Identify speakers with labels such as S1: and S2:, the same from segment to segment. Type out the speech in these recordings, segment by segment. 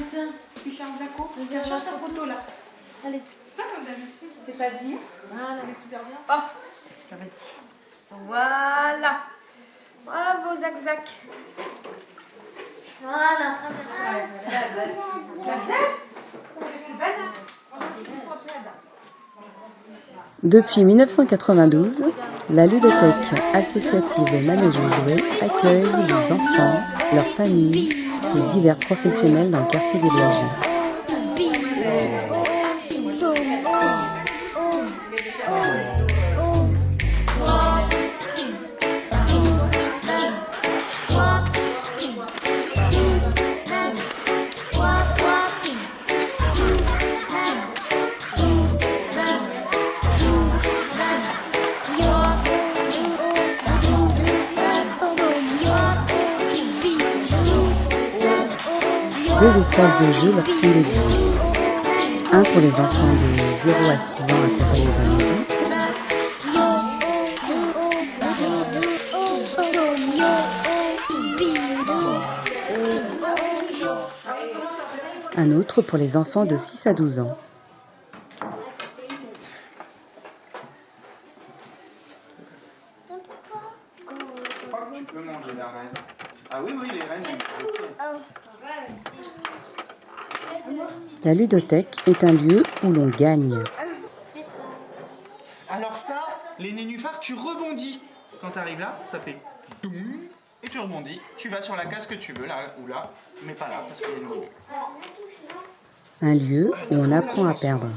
S1: Tiens, tu charges la courbe. Tiens, change ta photo là. Allez.
S2: C'est pas comme d'habitude.
S1: C'est-à-dire?
S2: Ah, non, mais super bien.
S1: Oh, tiens, vas-y. Voilà. Bravo, Zac Zac.
S3: Voilà, très bien.
S1: La sève?
S2: C'est pas là.
S4: Depuis 1992, la ludothèque associative Manège Jouet accueille les enfants, leurs familles et divers professionnels dans le quartier des Villages. Deux espaces de jeu leur sont dédiés. Un pour les enfants de 0 à 6 ans accompagnés d'un adulte. Un autre pour les enfants de 6 à 12 ans.
S5: Tu peux manger la reine. Ah oui, les reines.
S4: La ludothèque est un lieu où l'on gagne.
S5: Alors ça, les nénuphars, tu rebondis. Quand tu arrives là, ça fait doum, et tu rebondis. Tu vas sur la case que tu veux, là ou là, mais pas là, parce qu'il y a une boule.
S4: Un lieu où on apprend à perdre.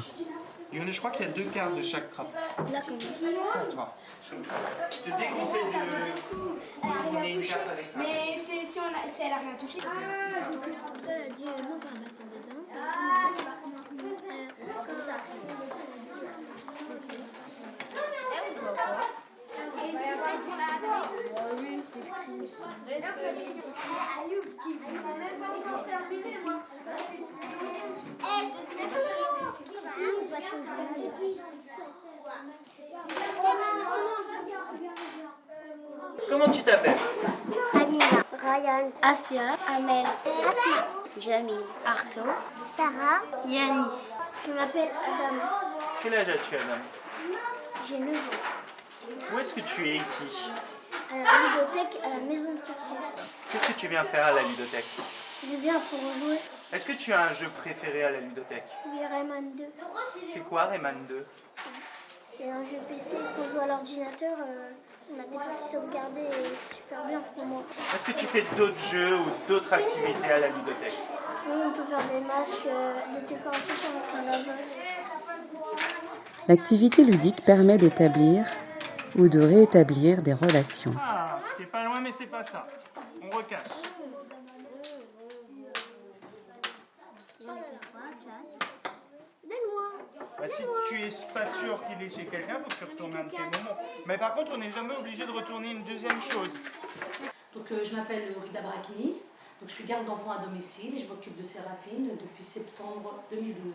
S5: Et je crois qu'il y a 2 cartes de chaque crabe. Ça, toi. Je te déconseille de tourner une carte avec toi.
S2: Mais si elle a rien touché.
S5: Comment tu t'appelles?
S3: Amina, Ryan, Asia, Amel, Asma, Jamil, Arto, Sarah, Yanis. Je m'appelle Adam.
S5: Quel âge as-tu, Adam?
S3: J'ai 9 ans.
S5: Où est-ce que tu es ici?
S3: À la ludothèque, à la maison de quartier.
S5: Qu'est-ce que tu viens faire à la ludothèque?
S3: Je viens pour jouer.
S5: Est-ce que tu as un jeu préféré à la ludothèque?
S3: Oui, Rayman 2.
S5: C'est quoi Rayman 2?
S3: C'est un jeu PC qu'on joue à l'ordinateur. On a des parties sauvegardées et c'est super bien pour moi.
S5: Est-ce que tu fais d'autres jeux ou d'autres activités à la ludothèque?
S3: Oui, on peut faire des masques, des décorations avec un lavage.
S4: L'activité ludique permet d'établir ou de rétablir des relations.
S5: Ah, t'es pas loin, mais c'est pas ça. On recache. Bah, si tu es pas sûr qu'il est chez quelqu'un, faut que tu retournes un petit moment. Mais par contre, on n'est jamais obligé de retourner une deuxième chose.
S6: Donc, je m'appelle Rida Brakini, donc je suis garde d'enfants à domicile et je m'occupe de Séraphine depuis septembre 2012.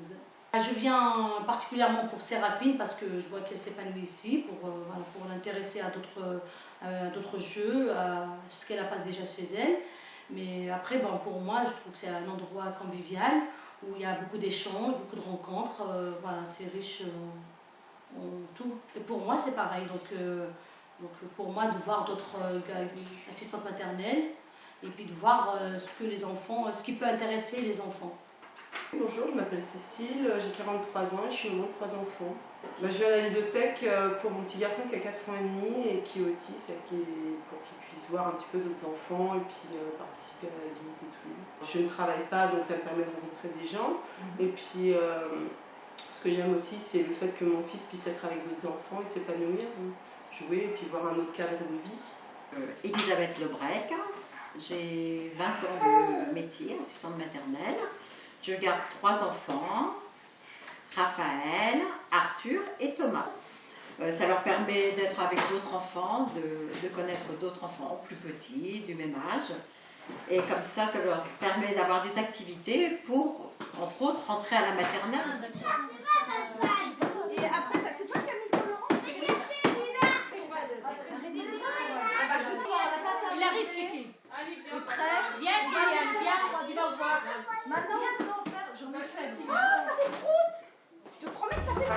S6: Je viens particulièrement pour Séraphine parce que je vois qu'elle s'épanouit ici, pour l'intéresser à d'autres jeux, à ce qu'elle n'a pas déjà chez elle. Mais après, pour moi, je trouve que c'est un endroit convivial où il y a beaucoup d'échanges, beaucoup de rencontres. Voilà, c'est riche en tout. Et pour moi, c'est pareil. Donc pour moi, de voir d'autres assistantes maternelles et puis de voir ce que les enfants, ce qui peut intéresser les enfants.
S7: Bonjour, je m'appelle Cécile, j'ai 43 ans et je suis maman de 3 enfants. Je viens à la ludothèque pour mon petit garçon qui a 4 ans et demi et qui est autiste et pour qu'il puisse voir un petit peu d'autres enfants et puis participer à la vie et tout. Je ne travaille pas donc ça me permet de rencontrer des gens et puis ce que j'aime aussi c'est le fait que mon fils puisse être avec d'autres enfants et s'épanouir, jouer et puis voir un autre cadre de vie.
S8: Elisabeth Lebrec, j'ai 20 ans de métier, assistante maternelle. Je garde 3 enfants, Raphaël, Arthur et Thomas. Ça leur permet d'être avec d'autres enfants, de connaître d'autres enfants plus petits, du même âge. Et comme ça leur permet d'avoir des activités pour, entre autres, rentrer à la maternelle.
S2: Et après, c'est toi qui as mis le colorant?
S1: Il arrive, Kiki. T'es prête? Viens, viens. Tu vas au voir. Maintenant, j'en ai fait.
S2: Oh, ça fait prout! Je te promets que ça fait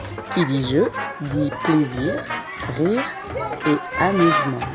S2: prout!
S4: Qui dit jeu dit plaisir, rire et amusement.